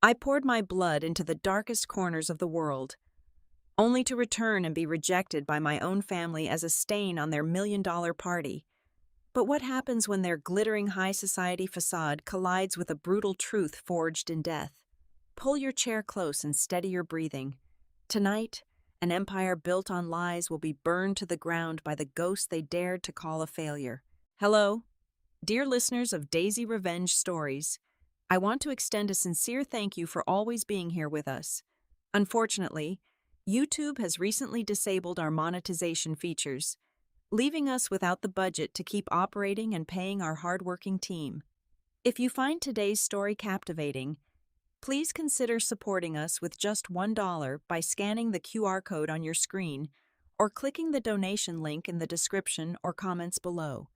I poured my blood into the darkest corners of the world, only to return and be rejected by my own family as a stain on their million-dollar party. But what happens when their glittering high society facade collides with a brutal truth forged in death? Pull your chair close and steady your breathing. Tonight, an empire built on lies will be burned to the ground by the ghost they dared to call a failure. Hello, dear listeners of Daisy Revenge Stories. I want to extend a sincere thank you for always being here with us. Unfortunately, YouTube has recently disabled our monetization features, leaving us without the budget to keep operating and paying our hardworking team. If you find today's story captivating, please consider supporting us with just $1 by scanning the QR code on your screen or clicking the donation link in the description or comments below,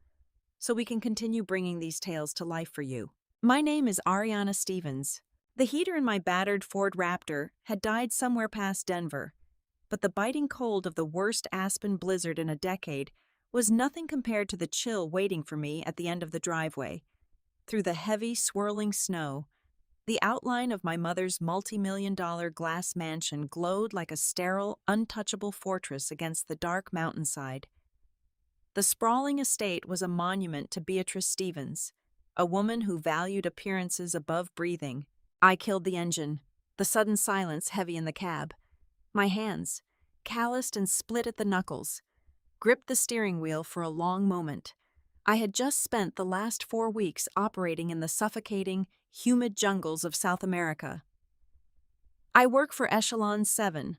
so we can continue bringing these tales to life for you. My name is Ariana Stevens. The heater in my battered Ford Raptor had died somewhere past Denver, but the biting cold of the worst aspen blizzard in a decade was nothing compared to the chill waiting for me at the end of the driveway. Through the heavy, swirling snow, the outline of my mother's multi-million-dollar glass mansion glowed like a sterile, untouchable fortress against the dark mountainside. The sprawling estate was a monument to Beatrice Stevens, a woman who valued appearances above breathing. I killed the engine, the sudden silence heavy in the cab. My hands, calloused and split at the knuckles, gripped the steering wheel for a long moment. I had just spent the last 4 weeks operating in the suffocating, humid jungles of South America. I work for Echelon 7,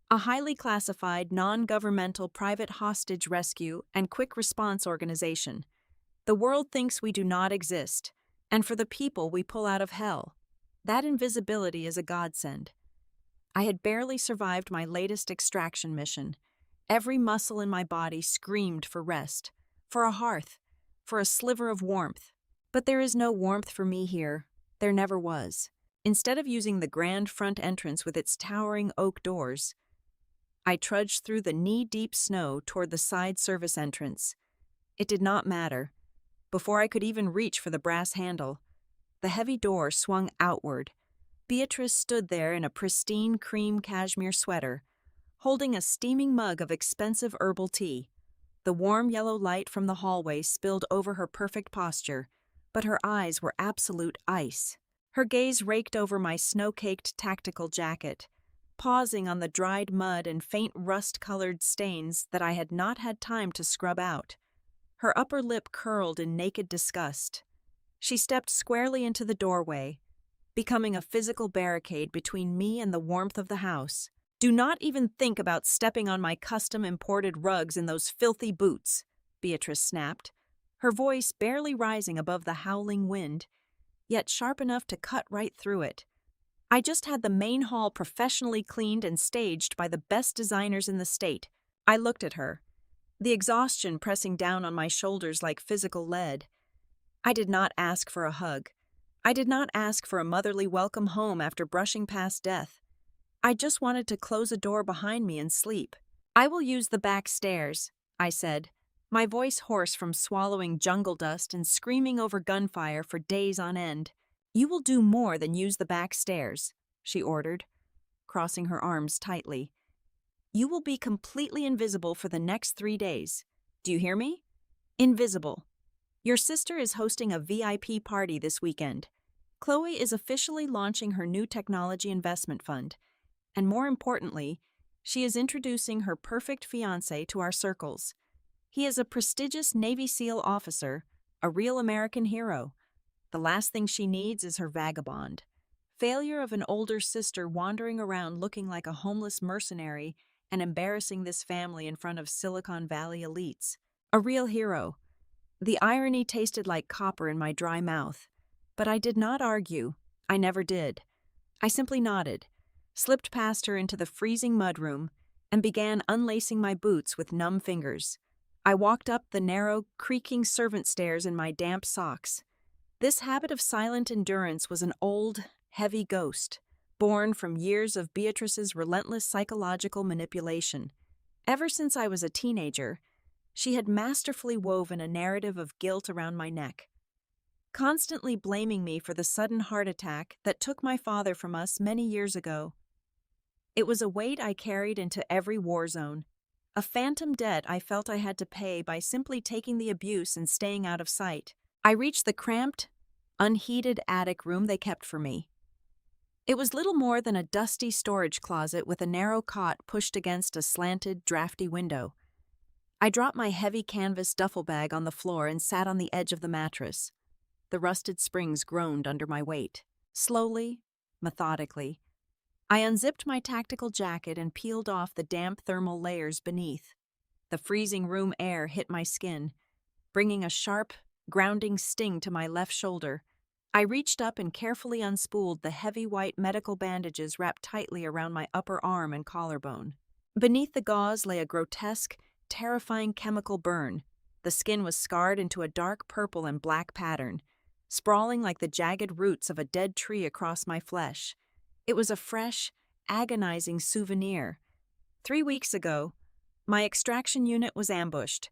a highly classified, non-governmental private hostage rescue and quick response organization. The world thinks we do not exist, and for the people we pull out of hell, that invisibility is a godsend. I had barely survived my latest extraction mission. Every muscle in my body screamed for rest, for a hearth, for a sliver of warmth. But there is no warmth for me here. There never was. Instead of using the grand front entrance with its towering oak doors, I trudged through the knee-deep snow toward the side service entrance. It did not matter. Before I could even reach for the brass handle, the heavy door swung outward. Beatrice stood there in a pristine cream cashmere sweater, holding a steaming mug of expensive herbal tea. The warm yellow light from the hallway spilled over her perfect posture, but her eyes were absolute ice. Her gaze raked over my snow-caked tactical jacket, pausing on the dried mud and faint rust-colored stains that I had not had time to scrub out. Her upper lip curled in naked disgust. She stepped squarely into the doorway, becoming a physical barricade between me and the warmth of the house. "Do not even think about stepping on my custom-imported rugs in those filthy boots," Beatrice snapped, her voice barely rising above the howling wind, yet sharp enough to cut right through it. I just had the main hall professionally cleaned and staged by the best designers in the state. I looked at her, the exhaustion pressing down on my shoulders like physical lead. I did not ask for a hug. I did not ask for a motherly welcome home after brushing past death. I just wanted to close a door behind me and sleep. "I will use the back stairs," I said, my voice hoarse from swallowing jungle dust and screaming over gunfire for days on end. "You will do more than use the back stairs," she ordered, crossing her arms tightly. "You will be completely invisible for the next 3 days. Do you hear me? Invisible. Your sister is hosting a VIP party this weekend. Chloe is officially launching her new technology investment fund. And more importantly, she is introducing her perfect fiancé to our circles. He is a prestigious Navy SEAL officer, a real American hero. The last thing she needs is her vagabond. Failure of an older sister wandering around looking like a homeless mercenary and embarrassing this family in front of Silicon Valley elites. A real hero. The irony tasted like copper in my dry mouth. But I did not argue. I never did. I simply nodded, slipped past her into the freezing mudroom, and began unlacing my boots with numb fingers. I walked up the narrow, creaking servant stairs in my damp socks. This habit of silent endurance was an old, heavy ghost, born from years of Beatrice's relentless psychological manipulation. Ever since I was a teenager, she had masterfully woven a narrative of guilt around my neck. constantly blaming me for the sudden heart attack that took my father from us many years ago. It was a weight I carried into every war zone, a phantom debt I felt I had to pay by simply taking the abuse and staying out of sight. I reached the cramped, unheated attic room they kept for me. It was little more than a dusty storage closet with a narrow cot pushed against a slanted, drafty window. I dropped my heavy canvas duffel bag on the floor and sat on the edge of the mattress. The rusted springs groaned under my weight. Slowly, methodically, I unzipped my tactical jacket and peeled off the damp thermal layers beneath. The freezing room air hit my skin, bringing a sharp, grounding sting to my left shoulder. I reached up and carefully unspooled the heavy white medical bandages wrapped tightly around my upper arm and collarbone. Beneath the gauze lay a grotesque, terrifying chemical burn. The skin was scarred into a dark purple and black pattern, sprawling like the jagged roots of a dead tree across my flesh. It was a fresh, agonizing souvenir. 3 weeks ago, my extraction unit was ambushed.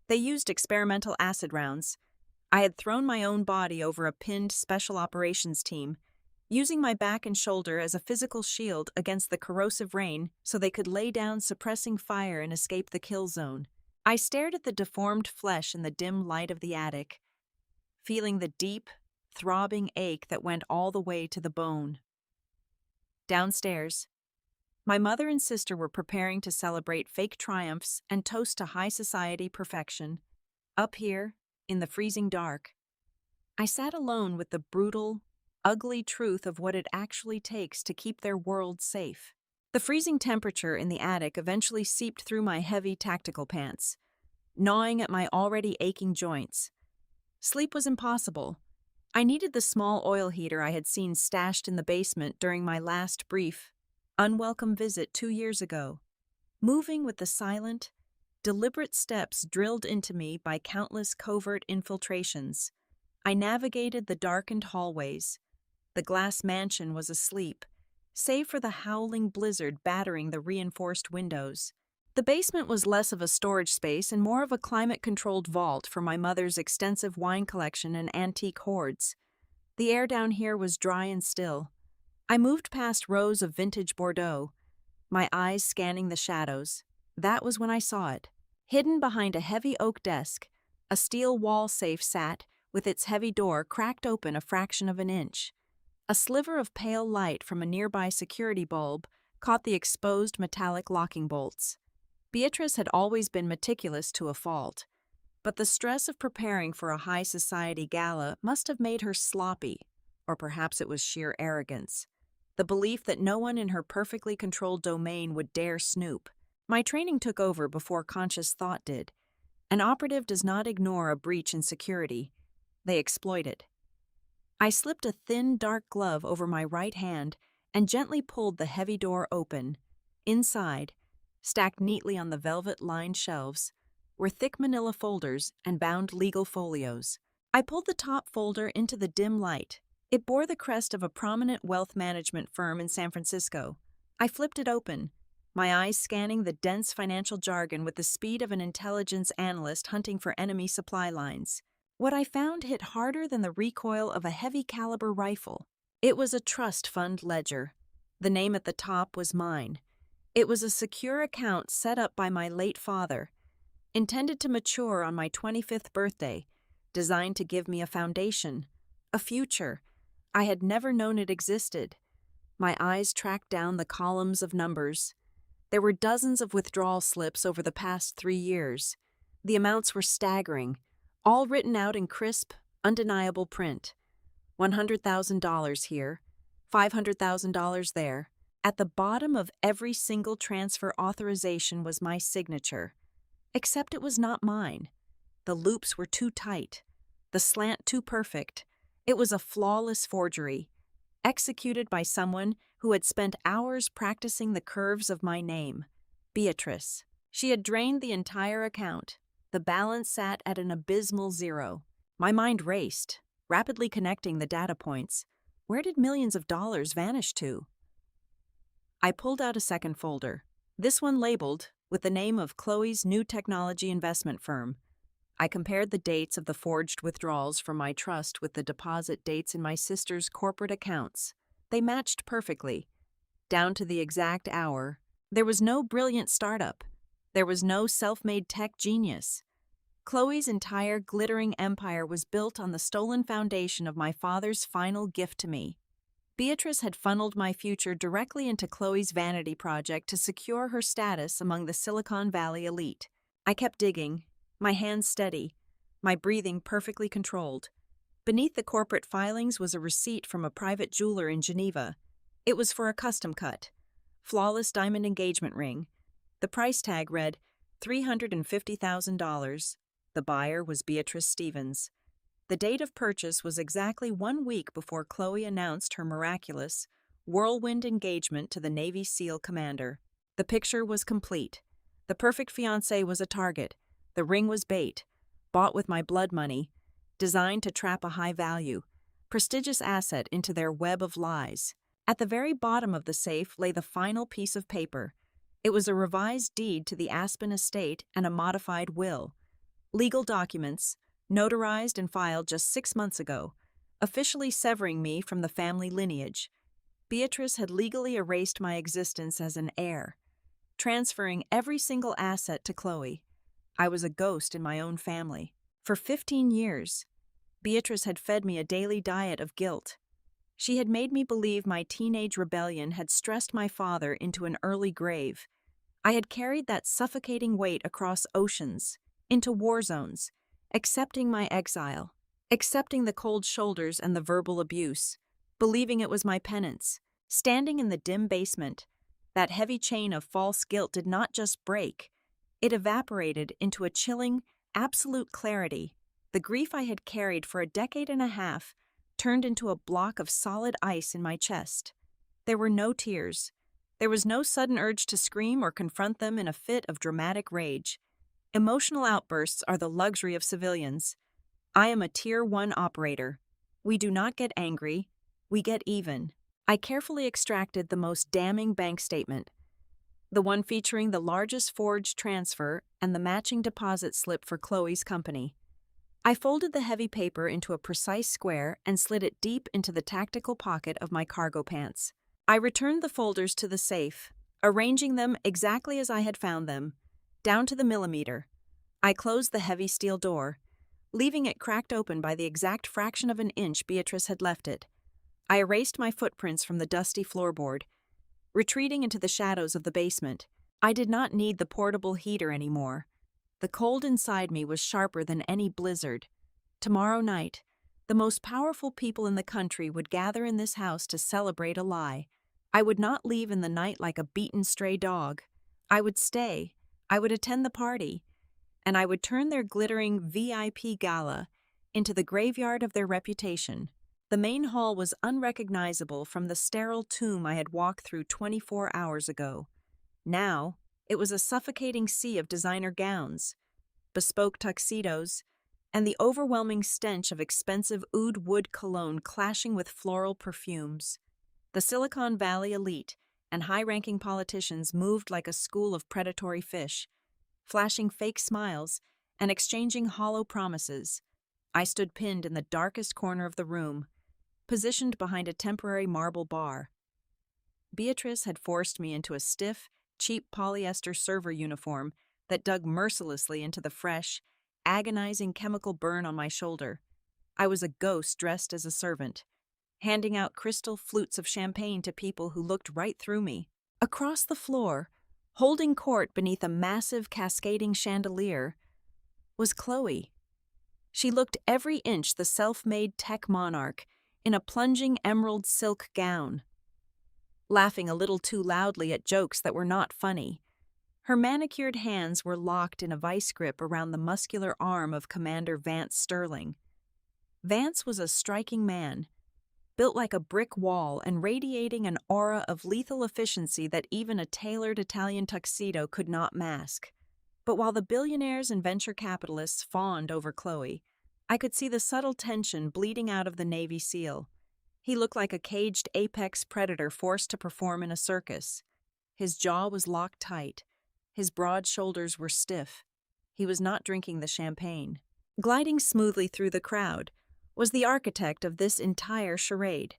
They used experimental acid rounds. I had thrown my own body over a pinned special operations team, using my back and shoulder as a physical shield against the corrosive rain so they could lay down suppressing fire and escape the kill zone. I stared at the deformed flesh in the dim light of the attic, feeling the deep, throbbing ache that went all the way to the bone. Downstairs, my mother and sister were preparing to celebrate fake triumphs and toast to high society perfection. Up here, in the freezing dark, I sat alone with the brutal, ugly truth of what it actually takes to keep their world safe. The freezing temperature in the attic eventually seeped through my heavy tactical pants, gnawing at my already aching joints. Sleep was impossible. I needed the small oil heater I had seen stashed in the basement during my last brief, unwelcome visit 2 years ago. Moving with the silent, deliberate steps drilled into me by countless covert infiltrations, I navigated the darkened hallways. The glass mansion was asleep, save for the howling blizzard battering the reinforced windows. The basement was less of a storage space and more of a climate-controlled vault for my mother's extensive wine collection and antique hoards. The air down here was dry and still. I moved past rows of vintage Bordeaux, my eyes scanning the shadows. That was when I saw it. Hidden behind a heavy oak desk, a steel wall safe sat, with its heavy door cracked open a fraction of an inch. A sliver of pale light from a nearby security bulb caught the exposed metallic locking bolts. Beatrice had always been meticulous to a fault, but the stress of preparing for a high society gala must have made her sloppy, or perhaps it was sheer arrogance. The belief that no one in her perfectly controlled domain would dare snoop. My training took over before conscious thought did. An operative does not ignore a breach in security. They exploit it. I slipped a thin, dark glove over my right hand and gently pulled the heavy door open. Inside, stacked neatly on the velvet-lined shelves, were thick manila folders and bound legal folios. I pulled the top folder into the dim light. It bore the crest of a prominent wealth management firm in San Francisco. I flipped it open, my eyes scanning the dense financial jargon with the speed of an intelligence analyst hunting for enemy supply lines. What I found hit harder than the recoil of a heavy-caliber rifle. It was a trust fund ledger. The name at the top was mine. It was a secure account set up by my late father, intended to mature on my 25th birthday, designed to give me a foundation, a future. I had never known it existed. My eyes tracked down the columns of numbers. There were dozens of withdrawal slips over the past 3 years. The amounts were staggering, all written out in crisp, undeniable print. $100,000 here, $500,000 there. At the bottom of every single transfer authorization was my signature. Except it was not mine. The loops were too tight, the slant too perfect. It was a flawless forgery, executed by someone who had spent hours practicing the curves of my name, Beatrice. She had drained the entire account. The balance sat at an abysmal 0. My mind raced, rapidly connecting the data points. Where did millions of dollars vanish to? I pulled out a second folder, this one labeled with the name of Chloe's new technology investment firm. I compared the dates of the forged withdrawals from my trust with the deposit dates in my sister's corporate accounts. They matched perfectly, down to the exact hour. There was no brilliant startup. There was no self-made tech genius. Chloe's entire glittering empire was built on the stolen foundation of my father's final gift to me. Beatrice had funneled my future directly into Chloe's vanity project to secure her status among the Silicon Valley elite. I kept digging, my hands steady, my breathing perfectly controlled. Beneath the corporate filings was a receipt from a private jeweler in Geneva. It was for a custom cut, flawless diamond engagement ring. The price tag read $350,000. The buyer was Beatrice Stevens. The date of purchase was exactly 1 week before Chloe announced her miraculous, whirlwind engagement to the Navy SEAL commander. The picture was complete. The perfect fiancé was a target. The ring was bait, bought with my blood money, designed to trap a high-value, prestigious asset into their web of lies. At the very bottom of the safe lay the final piece of paper. It was a revised deed to the Aspen estate and a modified will. Legal documents, notarized and filed just 6 months ago, officially severing me from the family lineage. Beatrice had legally erased my existence as an heir, transferring every single asset to Chloe. I was a ghost in my own family. For 15 years, Beatrice had fed me a daily diet of guilt. She had made me believe my teenage rebellion had stressed my father into an early grave. I had carried that suffocating weight across oceans, into war zones, accepting my exile, accepting the cold shoulders and the verbal abuse, believing it was my penance. Standing in the dim basement, that heavy chain of false guilt did not just break, it evaporated into a chilling, absolute clarity. The grief I had carried for a decade and a half turned into a block of solid ice in my chest. There were no tears. There was no sudden urge to scream or confront them in a fit of dramatic rage. Emotional outbursts are the luxury of civilians. I am a Tier 1 operator. We do not get angry, we get even. I carefully extracted the most damning bank statement, the one featuring the largest forged transfer and the matching deposit slip for Chloe's company. I folded the heavy paper into a precise square and slid it deep into the tactical pocket of my cargo pants. I returned the folders to the safe, arranging them exactly as I had found them, down to the millimeter. I closed the heavy steel door, leaving it cracked open by the exact fraction of an inch Beatrice had left it. I erased my footprints from the dusty floorboard, retreating into the shadows of the basement. I did not need the portable heater anymore. The cold inside me was sharper than any blizzard. Tomorrow night, the most powerful people in the country would gather in this house to celebrate a lie. I would not leave in the night like a beaten stray dog. I would stay. I would attend the party. And I would turn their glittering VIP gala into the graveyard of their reputation. The main hall was unrecognizable from the sterile tomb I had walked through 24 hours ago. Now, it was a suffocating sea of designer gowns, bespoke tuxedos, and the overwhelming stench of expensive oud wood cologne clashing with floral perfumes. The Silicon Valley elite and high-ranking politicians moved like a school of predatory fish, flashing fake smiles and exchanging hollow promises. I stood pinned in the darkest corner of the room, positioned behind a temporary marble bar. Beatrice had forced me into a stiff, cheap polyester server uniform that dug mercilessly into the fresh, agonizing chemical burn on my shoulder. I was a ghost dressed as a servant, handing out crystal flutes of champagne to people who looked right through me. Across the floor, holding court beneath a massive cascading chandelier, was Chloe. She looked every inch the self-made tech monarch in a plunging emerald silk gown, laughing a little too loudly at jokes that were not funny. Her manicured hands were locked in a vice grip around the muscular arm of Commander Vance Sterling. Vance was a striking man, built like a brick wall and radiating an aura of lethal efficiency that even a tailored Italian tuxedo could not mask. But while the billionaires and venture capitalists fawned over Chloe, I could see the subtle tension bleeding out of the Navy SEAL. He looked like a caged apex predator forced to perform in a circus. His jaw was locked tight. His broad shoulders were stiff. He was not drinking the champagne. gliding smoothly through the crowd, was the architect of this entire charade.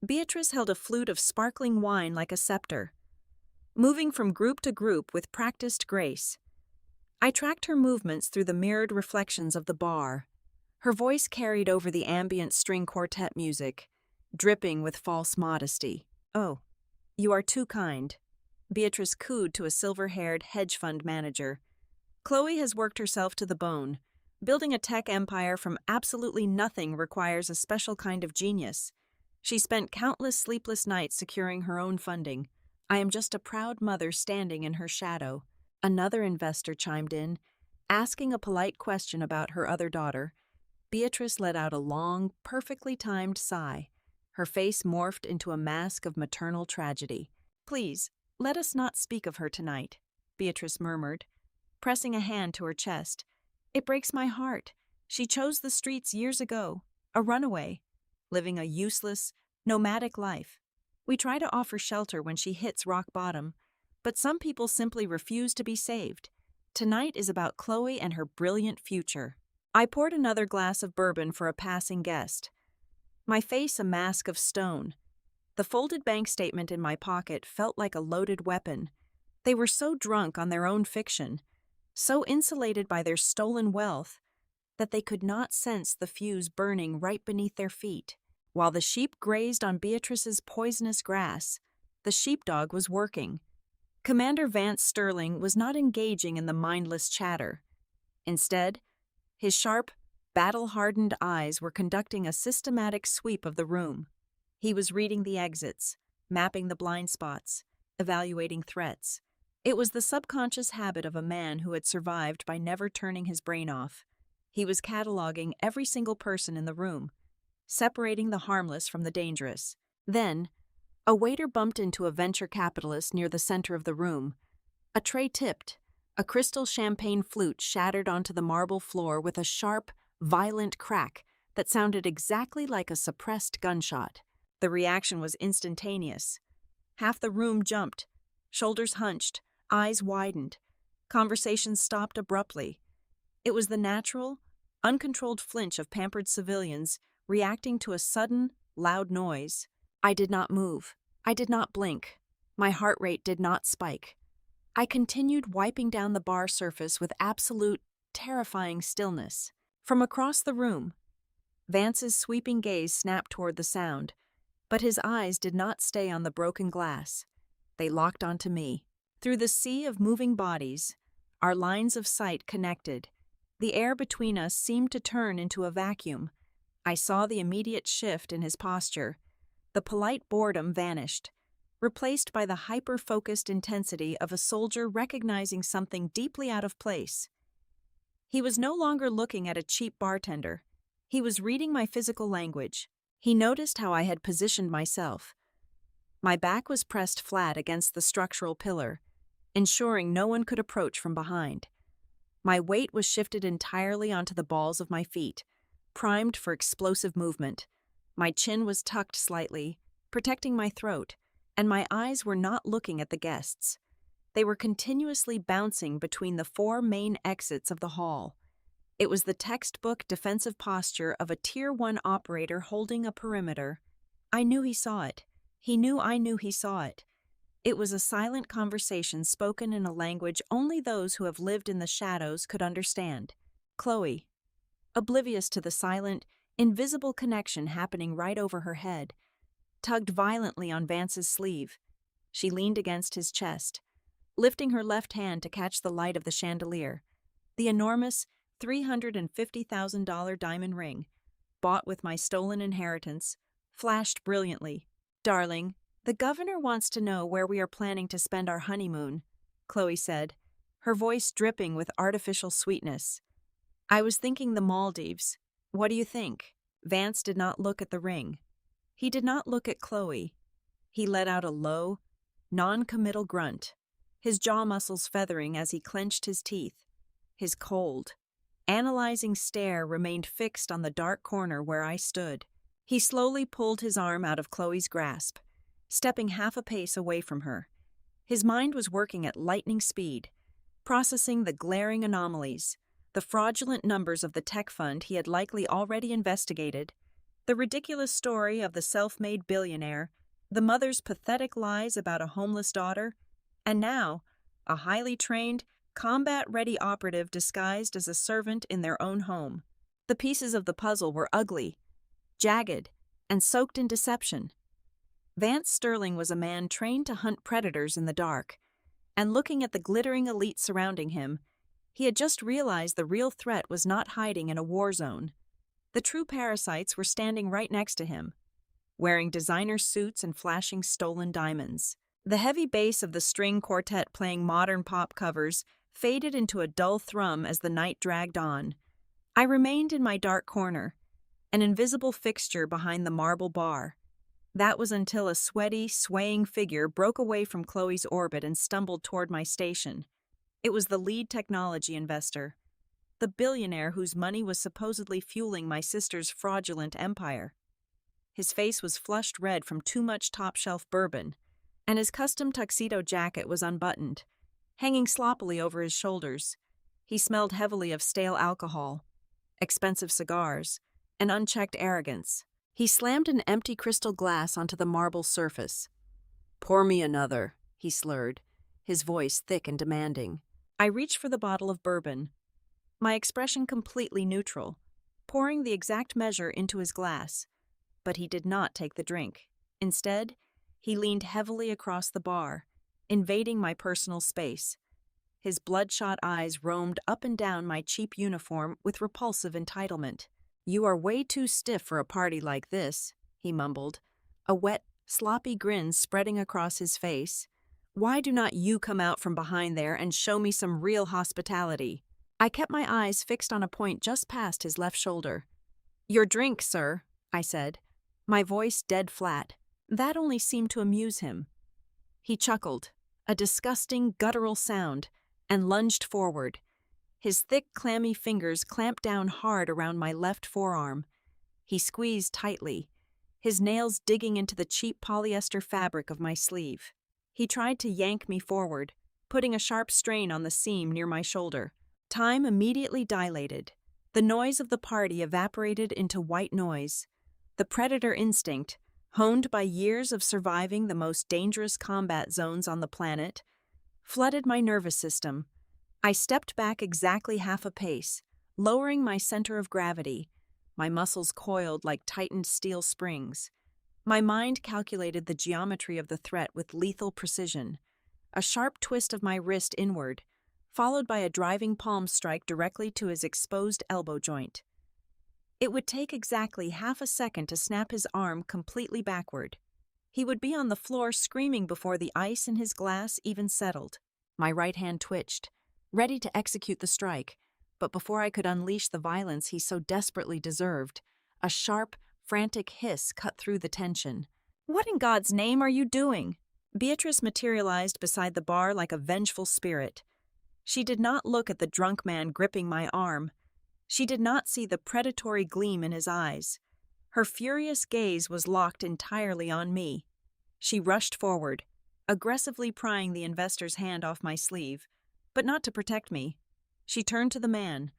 Beatrice held a flute of sparkling wine like a scepter, moving from group to group with practiced grace. I tracked her movements through the mirrored reflections of the bar. Her voice carried over the ambient string quartet music, dripping with false modesty. "Oh, you are too kind," Beatrice cooed to a silver-haired hedge fund manager. "Chloe has worked herself to the bone. Building a tech empire from absolutely nothing requires a special kind of genius. She spent countless sleepless nights securing her own funding. I am just a proud mother standing in her shadow." Another investor chimed in, asking a polite question about her other daughter. Beatrice let out a long, perfectly timed sigh. Her face morphed into a mask of maternal tragedy. "Please, let us not speak of her tonight," Beatrice murmured, pressing a hand to her chest. "It breaks my heart. She chose the streets years ago, a runaway, living a useless, nomadic life. We try to offer shelter when she hits rock bottom, but some people simply refuse to be saved. Tonight is about Chloe and her brilliant future." I poured another glass of bourbon for a passing guest, my face a mask of stone. The folded bank statement in my pocket felt like a loaded weapon. They were so drunk on their own fiction, so insulated by their stolen wealth, that they could not sense the fuse burning right beneath their feet. While the sheep grazed on Beatrice's poisonous grass, the sheepdog was working. Commander Vance Sterling was not engaging in the mindless chatter. Instead, his sharp, battle-hardened eyes were conducting a systematic sweep of the room. He was reading the exits, mapping the blind spots, evaluating threats. It was the subconscious habit of a man who had survived by never turning his brain off. He was cataloging every single person in the room, separating the harmless from the dangerous. Then, a waiter bumped into a venture capitalist near the center of the room. A tray tipped. A crystal champagne flute shattered onto the marble floor with a sharp, violent crack that sounded exactly like a suppressed gunshot. The reaction was instantaneous. Half the room jumped, shoulders hunched, eyes widened. Conversation stopped abruptly. It was the natural, uncontrolled flinch of pampered civilians reacting to a sudden, loud noise. I did not move. I did not blink. My heart rate did not spike. I continued wiping down the bar surface with absolute, terrifying stillness. From across the room, Vance's sweeping gaze snapped toward the sound, but his eyes did not stay on the broken glass. They locked onto me. Through the sea of moving bodies, our lines of sight connected. The air between us seemed to turn into a vacuum. I saw the immediate shift in his posture. The polite boredom vanished, replaced by the hyper-focused intensity of a soldier recognizing something deeply out of place. He was no longer looking at a cheap bartender. He was reading my physical language. He noticed how I had positioned myself. My back was pressed flat against the structural pillar, ensuring no one could approach from behind. My weight was shifted entirely onto the balls of my feet, primed for explosive movement. My chin was tucked slightly, protecting my throat, and my eyes were not looking at the guests. They were continuously bouncing between the four main exits of the hall. It was the textbook defensive posture of a Tier 1 operator holding a perimeter. I knew he saw it. He knew I knew he saw it. It was a silent conversation spoken in a language only those who have lived in the shadows could understand. Chloe, oblivious to the silent, invisible connection happening right over her head, tugged violently on Vance's sleeve. She leaned against his chest, lifting her left hand to catch the light of the chandelier. The enormous $350,000 diamond ring, bought with my stolen inheritance, flashed brilliantly. "Darling, the governor wants to know where we are planning to spend our honeymoon," Chloe said, her voice dripping with artificial sweetness. "I was thinking the Maldives. What do you think?" Vance did not look at the ring. He did not look at Chloe. He let out a low, non-committal grunt, his jaw muscles feathering as he clenched his teeth. His cold, analyzing stare remained fixed on the dark corner where I stood. He slowly pulled his arm out of Chloe's grasp, stepping half a pace away from her. His mind was working at lightning speed, processing the glaring anomalies, the fraudulent numbers of the tech fund he had likely already investigated, the ridiculous story of the self-made billionaire, the mother's pathetic lies about a homeless daughter, and now, a highly trained, combat-ready operative disguised as a servant in their own home. The pieces of the puzzle were ugly, jagged, and soaked in deception. Vance Sterling was a man trained to hunt predators in the dark, and looking at the glittering elite surrounding him, he had just realized the real threat was not hiding in a war zone. The true parasites were standing right next to him, wearing designer suits and flashing stolen diamonds. The heavy bass of the string quartet playing modern pop covers faded into a dull thrum as the night dragged on. I remained in my dark corner, an invisible fixture behind the marble bar. That was until a sweaty, swaying figure broke away from Chloe's orbit and stumbled toward my station. It was the lead technology investor, the billionaire whose money was supposedly fueling my sister's fraudulent empire. His face was flushed red from too much top-shelf bourbon, and his custom tuxedo jacket was unbuttoned, hanging sloppily over his shoulders. He smelled heavily of stale alcohol, expensive cigars, and unchecked arrogance. He slammed an empty crystal glass onto the marble surface. "Pour me another," he slurred, his voice thick and demanding. I reached for the bottle of bourbon, my expression completely neutral, pouring the exact measure into his glass. But he did not take the drink. Instead, he leaned heavily across the bar, invading my personal space. His bloodshot eyes roamed up and down my cheap uniform with repulsive entitlement. "You are way too stiff for a party like this," he mumbled, a wet, sloppy grin spreading across his face. "Why do not you come out from behind there and show me some real hospitality?" I kept my eyes fixed on a point just past his left shoulder. "Your drink, sir," I said, my voice dead flat. That only seemed to amuse him. He chuckled, a disgusting, guttural sound, and lunged forward. His thick, clammy fingers clamped down hard around my left forearm. He squeezed tightly, his nails digging into the cheap polyester fabric of my sleeve. He tried to yank me forward, putting a sharp strain on the seam near my shoulder. Time immediately dilated. The noise of the party evaporated into white noise. The predator instinct, honed by years of surviving the most dangerous combat zones on the planet, flooded my nervous system. I stepped back exactly half a pace, lowering my center of gravity, my muscles coiled like tightened steel springs. My mind calculated the geometry of the threat with lethal precision. A sharp twist of my wrist inward, followed by a driving palm strike directly to his exposed elbow joint. It would take exactly half a second to snap his arm completely backward. He would be on the floor screaming before the ice in his glass even settled. My right hand twitched, ready to execute the strike, but before I could unleash the violence he so desperately deserved, a sharp, frantic hiss cut through the tension. "What in God's name are you doing?" Beatrice materialized beside the bar like a vengeful spirit. She did not look at the drunk man gripping my arm. She did not see the predatory gleam in his eyes. Her furious gaze was locked entirely on me. She rushed forward, aggressively prying the investor's hand off my sleeve, but not to protect me. She turned to the man,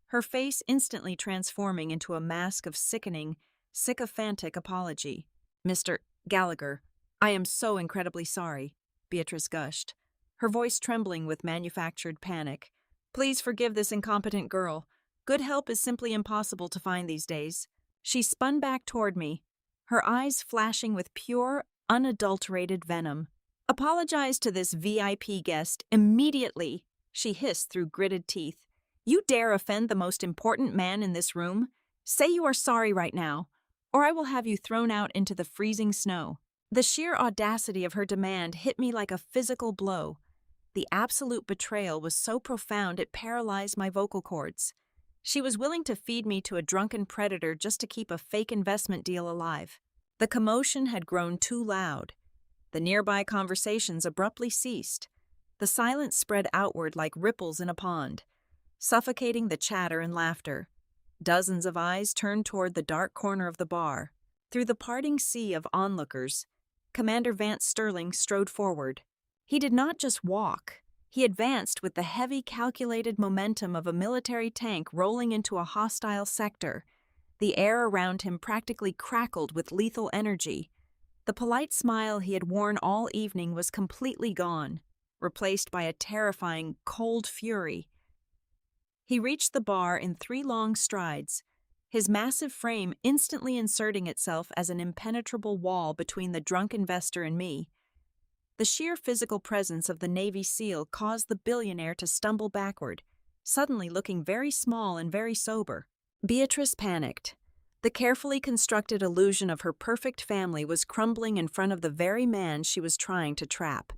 her face instantly transforming into a mask of sickening, sycophantic apology. "Mr. Gallagher, I am so incredibly sorry," Beatrice gushed, her voice trembling with manufactured panic. "Please forgive this incompetent girl. Good help is simply impossible to find these days." She spun back toward me, her eyes flashing with pure, unadulterated venom. "Apologize to this VIP guest immediately," she hissed through gritted teeth. "You dare offend the most important man in this room? Say you are sorry right now, or I will have you thrown out into the freezing snow." The sheer audacity of her demand hit me like a physical blow. The absolute betrayal was so profound it paralyzed my vocal cords. She was willing to feed me to a drunken predator just to keep a fake investment deal alive. The commotion had grown too loud. The nearby conversations abruptly ceased. The silence spread outward like ripples in a pond, suffocating the chatter and laughter. Dozens of eyes turned toward the dark corner of the bar. Through the parting sea of onlookers, Commander Vance Sterling strode forward. He did not just walk. He advanced with the heavy, calculated momentum of a military tank rolling into a hostile sector. The air around him practically crackled with lethal energy. The polite smile he had worn all evening was completely gone, replaced by a terrifying, cold fury. He reached the bar in 3 long strides, his massive frame instantly inserting itself as an impenetrable wall between the drunk investor and me. The sheer physical presence of the Navy SEAL caused the billionaire to stumble backward, suddenly looking very small and very sober. Beatrice panicked. The carefully constructed illusion of her perfect family was crumbling in front of the very man she was trying to trap.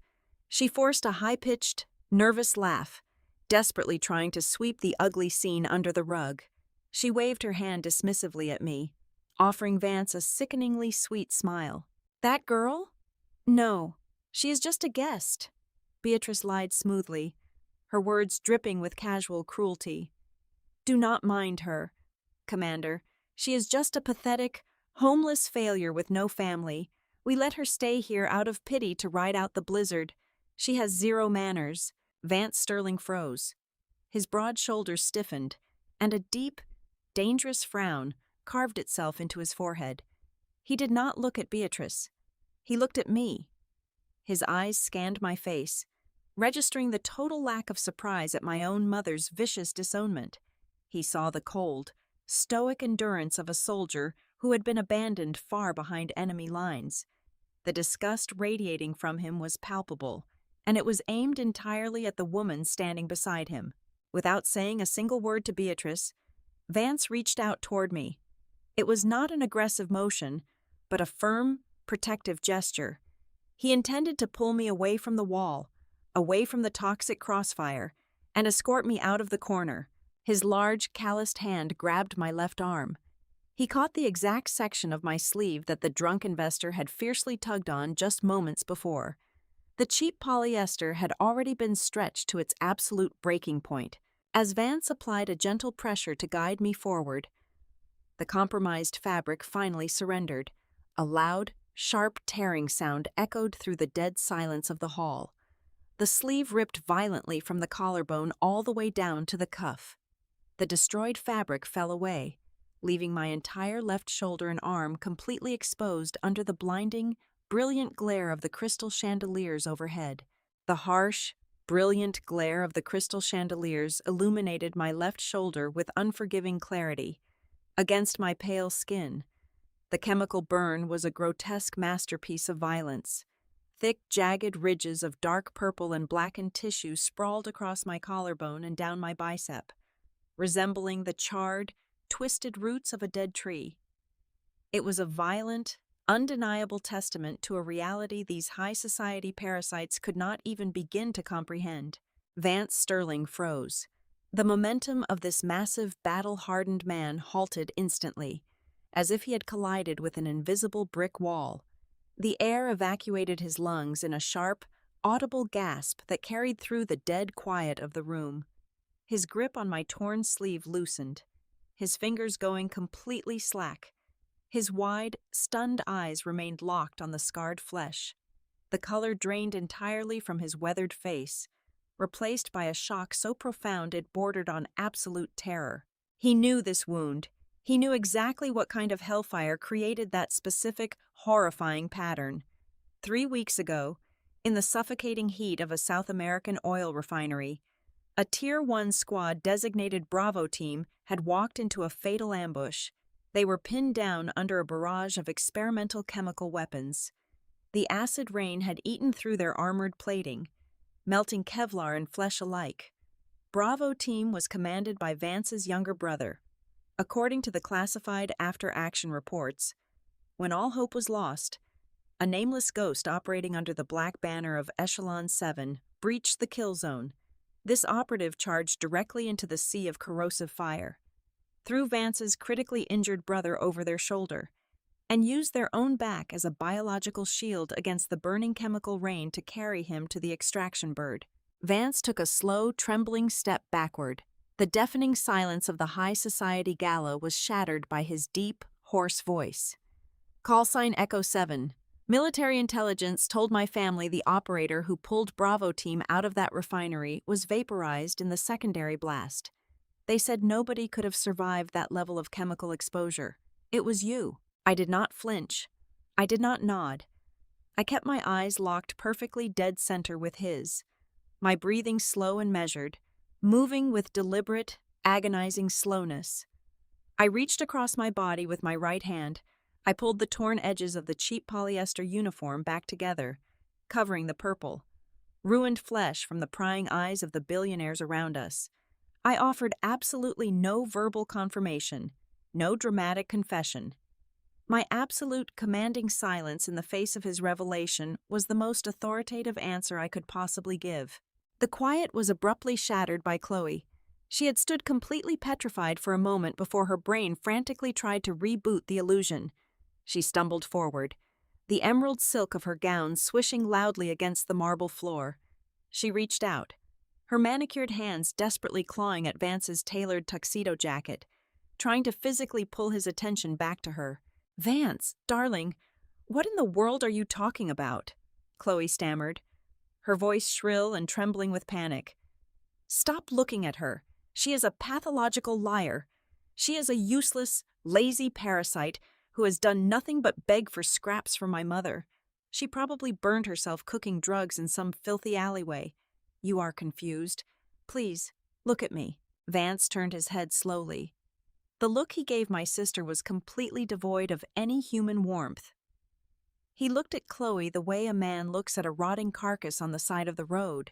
She forced a high-pitched, nervous laugh, desperately trying to sweep the ugly scene under the rug. She waved her hand dismissively at me, offering Vance a sickeningly sweet smile. "That girl? No, she is just a guest," Beatrice lied smoothly, her words dripping with casual cruelty. "Do not mind her, Commander. She is just a pathetic, homeless failure with no family. We let her stay here out of pity to ride out the blizzard. She has 0 manners." Vance Sterling froze. His broad shoulders stiffened, and a deep, dangerous frown carved itself into his forehead. He did not look at Beatrice. He looked at me. His eyes scanned my face, registering the total lack of surprise at my own mother's vicious disownment. He saw the cold, stoic endurance of a soldier who had been abandoned far behind enemy lines. The disgust radiating from him was palpable, and it was aimed entirely at the woman standing beside him. Without saying a single word to Beatrice, Vance reached out toward me. It was not an aggressive motion, but a firm, protective gesture. He intended to pull me away from the wall, away from the toxic crossfire, and escort me out of the corner. His large, calloused hand grabbed my left arm. He caught the exact section of my sleeve that the drunk investor had fiercely tugged on just moments before. The cheap polyester had already been stretched to its absolute breaking point. As Vance applied a gentle pressure to guide me forward, the compromised fabric finally surrendered. A loud, sharp tearing sound echoed through the dead silence of the hall. The sleeve ripped violently from the collarbone all the way down to the cuff. The destroyed fabric fell away, leaving my entire left shoulder and arm completely exposed under the blinding, brilliant glare of the crystal chandeliers overhead. The harsh, brilliant glare of the crystal chandeliers illuminated my left shoulder with unforgiving clarity. Against my pale skin, the chemical burn was a grotesque masterpiece of violence. Thick, jagged ridges of dark purple and blackened tissue sprawled across my collarbone and down my bicep, resembling the charred, twisted roots of a dead tree. It was a violent, undeniable testament to a reality these high society parasites could not even begin to comprehend. Vance Sterling froze. The momentum of this massive, battle-hardened man halted instantly, as if he had collided with an invisible brick wall. The air evacuated his lungs in a sharp, audible gasp that carried through the dead quiet of the room. His grip on my torn sleeve loosened, his fingers going completely slack. His wide, stunned eyes remained locked on the scarred flesh. The color drained entirely from his weathered face, replaced by a shock so profound it bordered on absolute terror. He knew this wound. He knew exactly what kind of hellfire created that specific, horrifying pattern. 3 weeks ago, in the suffocating heat of a South American oil refinery, a Tier 1 squad designated Bravo team had walked into a fatal ambush. They were pinned down under a barrage of experimental chemical weapons. The acid rain had eaten through their armored plating, melting Kevlar and flesh alike. Bravo team was commanded by Vance's younger brother. According to the classified after-action reports, when all hope was lost, a nameless ghost operating under the black banner of Echelon 7 breached the kill zone. This operative charged directly into the sea of corrosive fire, threw Vance's critically injured brother over their shoulder, and used their own back as a biological shield against the burning chemical rain to carry him to the extraction bird. Vance took a slow, trembling step backward. The deafening silence of the high society gala was shattered by his deep, hoarse voice. "Call sign Echo 7. Military intelligence told my family the operator who pulled Bravo team out of that refinery was vaporized in the secondary blast. They said nobody could have survived that level of chemical exposure. It was you. I did not flinch. I did not nod. I kept my eyes locked perfectly dead center with his, my breathing slow and measured, moving with deliberate, agonizing slowness. I reached across my body with my right hand. I pulled the torn edges of the cheap polyester uniform back together, covering the purple, ruined flesh from the prying eyes of the billionaires around us. I offered absolutely no verbal confirmation, no dramatic confession. My absolute commanding silence in the face of his revelation was the most authoritative answer I could possibly give. The quiet was abruptly shattered by Chloe. She had stood completely petrified for a moment before her brain frantically tried to reboot the illusion. She stumbled forward, the emerald silk of her gown swishing loudly against the marble floor. She reached out, her manicured hands desperately clawing at Vance's tailored tuxedo jacket, trying to physically pull his attention back to her. "Vance, darling, what in the world are you talking about?" Chloe stammered, her voice shrill and trembling with panic. "Stop looking at her. She is a pathological liar. She is a useless, lazy parasite who has done nothing but beg for scraps from my mother. She probably burned herself cooking drugs in some filthy alleyway. You are confused. Please, look at me." Vance turned his head slowly. The look he gave my sister was completely devoid of any human warmth. He looked at Chloe the way a man looks at a rotting carcass on the side of the road.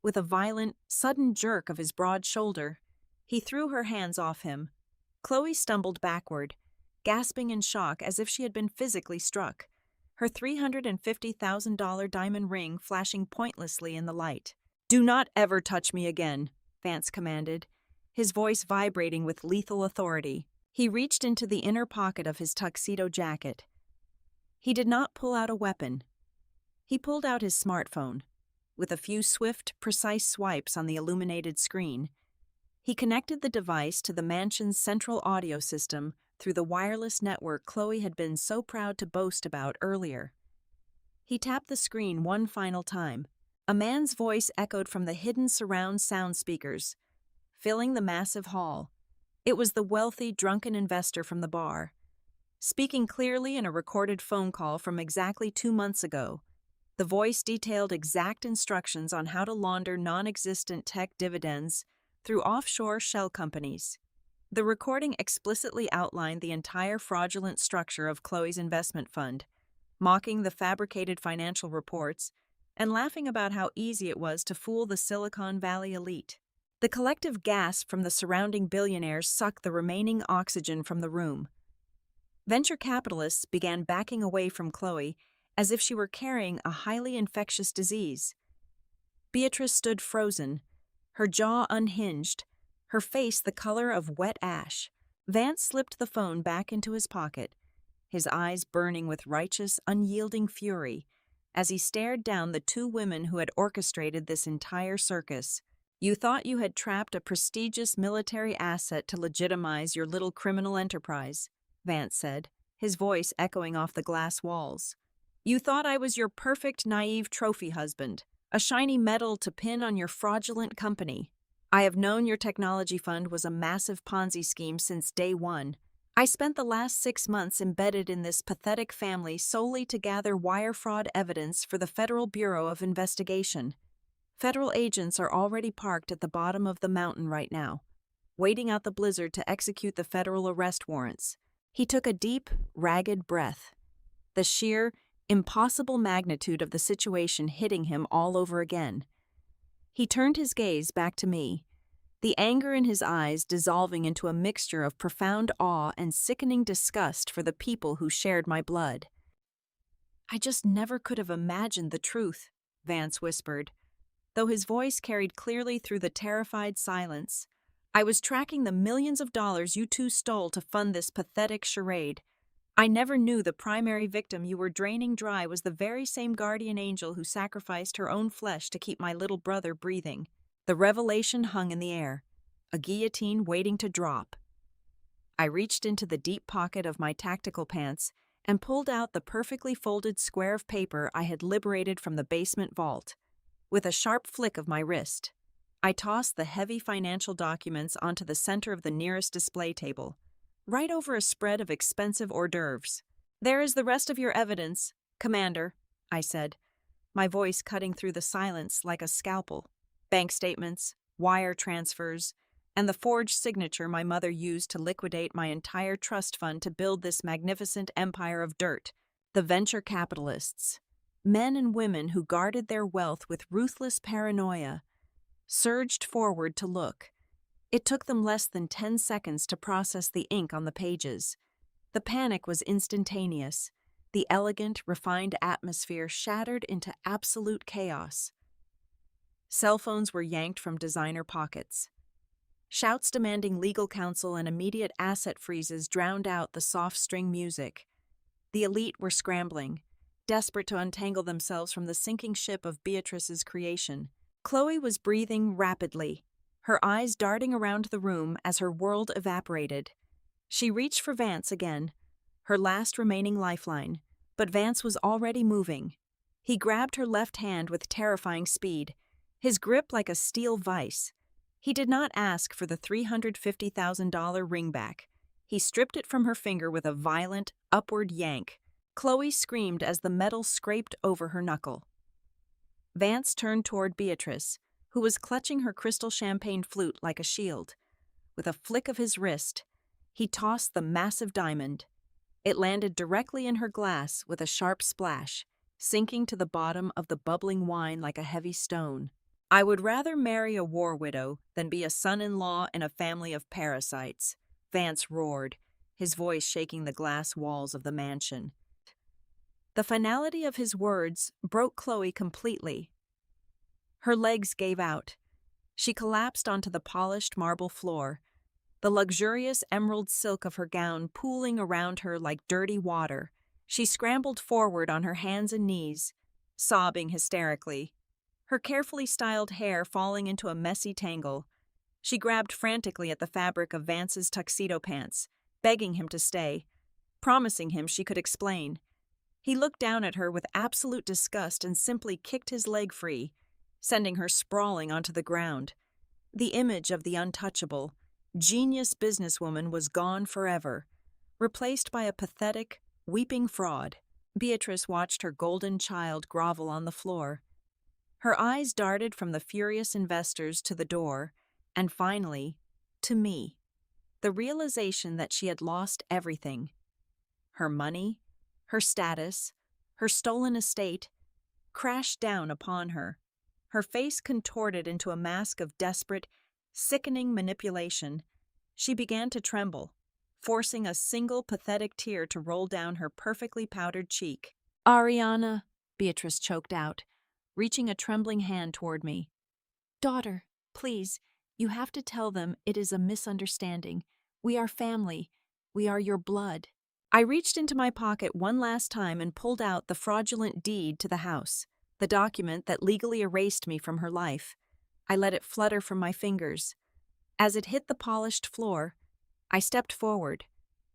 With a violent, sudden jerk of his broad shoulder, he threw her hands off him. Chloe stumbled backward, gasping in shock as if she had been physically struck, her $350,000 diamond ring flashing pointlessly in the light. "Do not ever touch me again," Vance commanded, his voice vibrating with lethal authority. He reached into the inner pocket of his tuxedo jacket. He did not pull out a weapon. He pulled out his smartphone. With a few swift, precise swipes on the illuminated screen, he connected the device to the mansion's central audio system through the wireless network Chloe had been so proud to boast about earlier. He tapped the screen one final time. A man's voice echoed from the hidden surround sound speakers, filling the massive hall. It was the wealthy, drunken investor from the bar, speaking clearly in a recorded phone call from exactly 2 months ago. The voice detailed exact instructions on how to launder non-existent tech dividends through offshore shell companies. The recording explicitly outlined the entire fraudulent structure of Chloe's investment fund, mocking the fabricated financial reports and laughing about how easy it was to fool the Silicon Valley elite. The collective gasp from the surrounding billionaires sucked the remaining oxygen from the room. Venture capitalists began backing away from Chloe as if she were carrying a highly infectious disease. Beatrice stood frozen, her jaw unhinged, her face the color of wet ash. Vance slipped the phone back into his pocket, his eyes burning with righteous, unyielding fury, as he stared down the 2 women who had orchestrated this entire circus. "You thought you had trapped a prestigious military asset to legitimize your little criminal enterprise," Vance said, his voice echoing off the glass walls. "You thought I was your perfect, naive trophy husband, a shiny medal to pin on your fraudulent company. I have known your technology fund was a massive Ponzi scheme since day one. I spent the last 6 months embedded in this pathetic family solely to gather wire fraud evidence for the Federal Bureau of Investigation. Federal agents are already parked at the bottom of the mountain right now, waiting out the blizzard to execute the federal arrest warrants." He took a deep, ragged breath, the sheer, impossible magnitude of the situation hitting him all over again. He turned his gaze back to me, the anger in his eyes dissolving into a mixture of profound awe and sickening disgust for the people who shared my blood. "I just never could have imagined the truth," Vance whispered, though his voice carried clearly through the terrified silence. "I was tracking the millions of dollars you 2 stole to fund this pathetic charade. I never knew the primary victim you were draining dry was the very same guardian angel who sacrificed her own flesh to keep my little brother breathing." The revelation hung in the air, a guillotine waiting to drop. I reached into the deep pocket of my tactical pants and pulled out the perfectly folded square of paper I had liberated from the basement vault. With a sharp flick of my wrist, I tossed the heavy financial documents onto the center of the nearest display table, right over a spread of expensive hors d'oeuvres. "There is the rest of your evidence, Commander," I said, my voice cutting through the silence like a scalpel. Bank statements, wire transfers, and the forged signature my mother used to liquidate my entire trust fund to build this magnificent empire of dirt. The venture capitalists, men and women who guarded their wealth with ruthless paranoia, surged forward to look. It took them less than 10 seconds to process the ink on the pages. The panic was instantaneous. The elegant, refined atmosphere shattered into absolute chaos. Cell phones were yanked from designer pockets. Shouts demanding legal counsel and immediate asset freezes drowned out the soft string music. The elite were scrambling, desperate to untangle themselves from the sinking ship of Beatrice's creation. Chloe was breathing rapidly, her eyes darting around the room as her world evaporated. She reached for Vance again, her last remaining lifeline, but Vance was already moving. He grabbed her left hand with terrifying speed, his grip like a steel vise. He did not ask for the $350,000 ring back. He stripped it from her finger with a violent, upward yank. Chloe screamed as the metal scraped over her knuckle. Vance turned toward Beatrice, who was clutching her crystal champagne flute like a shield. With a flick of his wrist, he tossed the massive diamond. It landed directly in her glass with a sharp splash, sinking to the bottom of the bubbling wine like a heavy stone. "I would rather marry a war widow than be a son-in-law in a family of parasites," Vance roared, his voice shaking the glass walls of the mansion. The finality of his words broke Chloe completely. Her legs gave out. She collapsed onto the polished marble floor, the luxurious emerald silk of her gown pooling around her like dirty water. She scrambled forward on her hands and knees, sobbing hysterically, her carefully styled hair falling into a messy tangle. She grabbed frantically at the fabric of Vance's tuxedo pants, begging him to stay, promising him she could explain. He looked down at her with absolute disgust and simply kicked his leg free, sending her sprawling onto the ground. The image of the untouchable, genius businesswoman was gone forever, replaced by a pathetic, weeping fraud. Beatrice watched her golden child grovel on the floor. Her eyes darted from the furious investors to the door, and finally, to me. The realization that she had lost everything. Her money, her status, her stolen estate, crashed down upon her. Her face contorted into a mask of desperate, sickening manipulation. She began to tremble, forcing a single pathetic tear to roll down her perfectly powdered cheek. "Ariana," Beatrice choked out, reaching a trembling hand toward me. "Daughter, please, you have to tell them it is a misunderstanding. We are family. We are your blood." I reached into my pocket one last time and pulled out the fraudulent deed to the house, the document that legally erased me from her life. I let it flutter from my fingers. As it hit the polished floor, I stepped forward,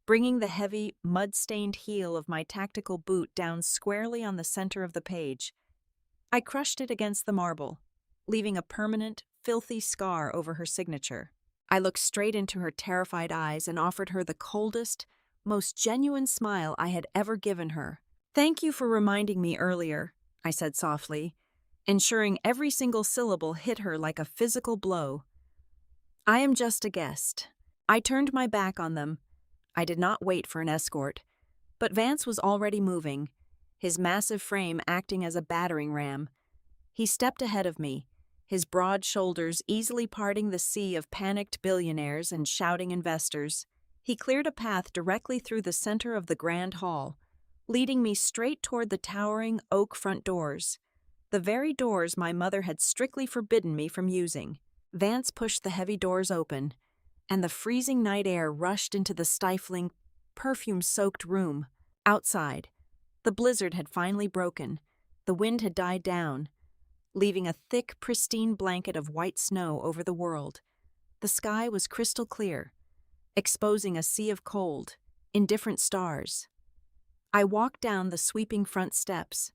bringing the heavy, mud-stained heel of my tactical boot down squarely on the center of the page. I crushed it against the marble, leaving a permanent, filthy scar over her signature. I looked straight into her terrified eyes and offered her the coldest, most genuine smile I had ever given her. "Thank you for reminding me earlier," I said softly, ensuring every single syllable hit her like a physical blow. "I am just a guest." I turned my back on them. I did not wait for an escort, but Vance was already moving, his massive frame acting as a battering ram. He stepped ahead of me, his broad shoulders easily parting the sea of panicked billionaires and shouting investors. He cleared a path directly through the center of the grand hall, leading me straight toward the towering oak front doors, the very doors my mother had strictly forbidden me from using. Vance pushed the heavy doors open, and the freezing night air rushed into the stifling, perfume-soaked room. Outside, the blizzard had finally broken, the wind had died down, leaving a thick, pristine blanket of white snow over the world. The sky was crystal clear, exposing a sea of cold, indifferent stars. I walked down the sweeping front steps,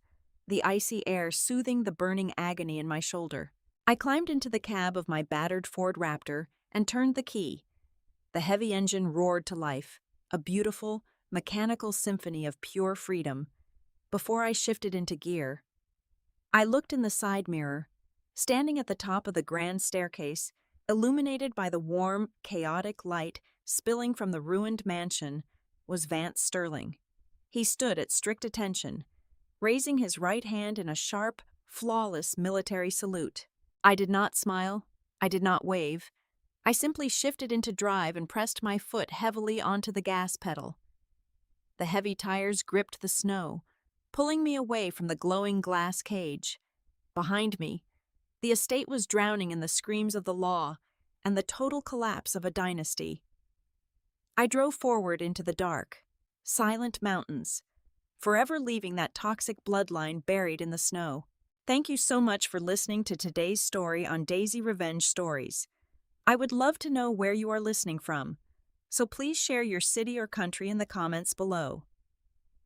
the icy air soothing the burning agony in my shoulder. I climbed into the cab of my battered Ford Raptor and turned the key. The heavy engine roared to life, a beautiful, mechanical symphony of pure freedom. Before I shifted into gear, I looked in the side mirror. Standing at the top of the grand staircase, illuminated by the warm, chaotic light spilling from the ruined mansion, was Vance Sterling. He stood at strict attention, raising his right hand in a sharp, flawless military salute. I did not smile. I did not wave. I simply shifted into drive and pressed my foot heavily onto the gas pedal. The heavy tires gripped the snow, pulling me away from the glowing glass cage. Behind me, the estate was drowning in the screams of the law and the total collapse of a dynasty. I drove forward into the dark, silent mountains, forever leaving that toxic bloodline buried in the snow. Thank you so much for listening to today's story on Daisy Revenge Stories. I would love to know where you are listening from, so please share your city or country in the comments below.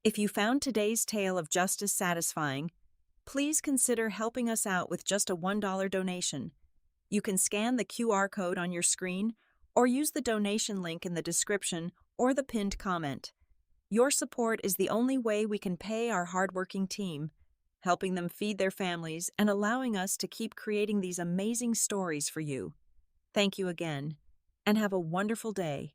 If you found today's tale of justice satisfying, please consider helping us out with just a $1 donation. You can scan the QR code on your screen or use the donation link in the description or the pinned comment. Your support is the only way we can pay our hardworking team, helping them feed their families and allowing us to keep creating these amazing stories for you. Thank you again, and have a wonderful day.